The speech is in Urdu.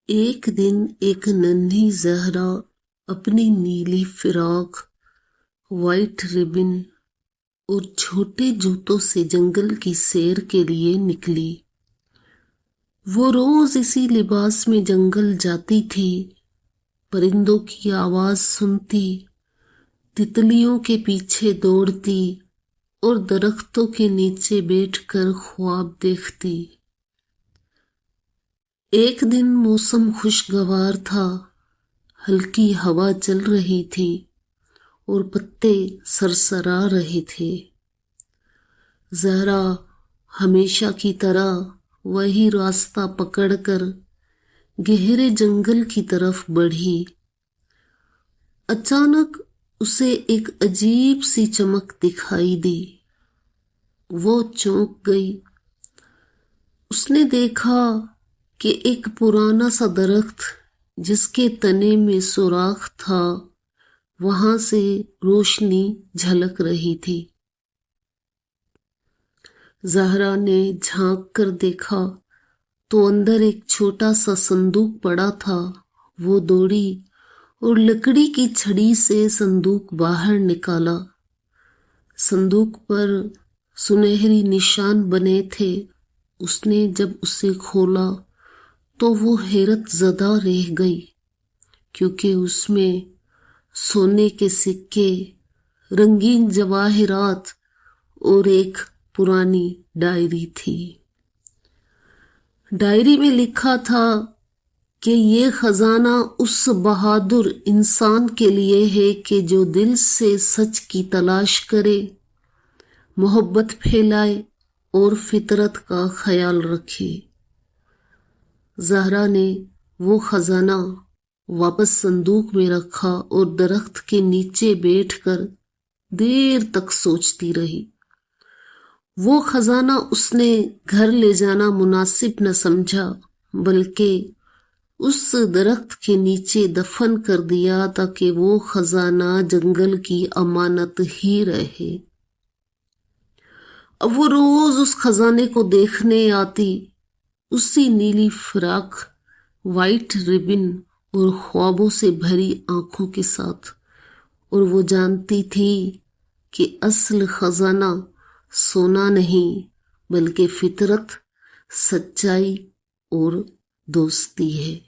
ایک دن ایک ننھی زہرا اپنی نیلی فراق، وائٹ ربن اور چھوٹے جوتوں سے جنگل کی سیر کے لیے نکلی۔ وہ روز اسی لباس میں جنگل جاتی تھی، پرندوں کی آواز سنتی، تتلیوں کے پیچھے دوڑتی اور درختوں کے نیچے بیٹھ کر خواب دیکھتی۔ ایک دن موسم خوشگوار تھا، ہلکی ہوا چل رہی تھی اور پتے سرسرا رہے تھے۔ زہرا ہمیشہ کی طرح وہی راستہ پکڑ کر گہرے جنگل کی طرف بڑھی۔ اچانک اسے ایک عجیب سی چمک دکھائی دی۔ وہ چونک گئی۔ اس نے دیکھا کہ ایک پرانا سا درخت جس کے تنے میں سوراخ تھا، وہاں سے روشنی جھلک رہی تھی۔ زہرا نے جھانک کر دیکھا تو اندر ایک چھوٹا سا صندوق پڑا تھا۔ وہ دوڑی اور لکڑی کی چھڑی سے صندوق باہر نکالا۔ صندوق پر سنہری نشان بنے تھے۔ اس نے جب اسے کھولا تو وہ حیرت زدہ رہ گئی، کیونکہ اس میں سونے کے سکے، رنگین جواہرات اور ایک پرانی ڈائری تھی۔ ڈائری میں لکھا تھا کہ یہ خزانہ اس بہادر انسان کے لیے ہے کہ جو دل سے سچ کی تلاش کرے، محبت پھیلائے اور فطرت کا خیال رکھے۔ زہرا نے وہ خزانہ واپس صندوق میں رکھا اور درخت کے نیچے بیٹھ کر دیر تک سوچتی رہی۔ وہ خزانہ اس نے گھر لے جانا مناسب نہ سمجھا، بلکہ اس درخت کے نیچے دفن کر دیا تاکہ وہ خزانہ جنگل کی امانت ہی رہے۔ اب وہ روز اس خزانے کو دیکھنے آتی، اسی نیلی فراق، وائٹ ربن اور خوابوں سے بھری آنکھوں کے ساتھ، اور وہ جانتی تھی کہ اصل خزانہ سونا نہیں بلکہ فطرت، سچائی اور دوستی ہے۔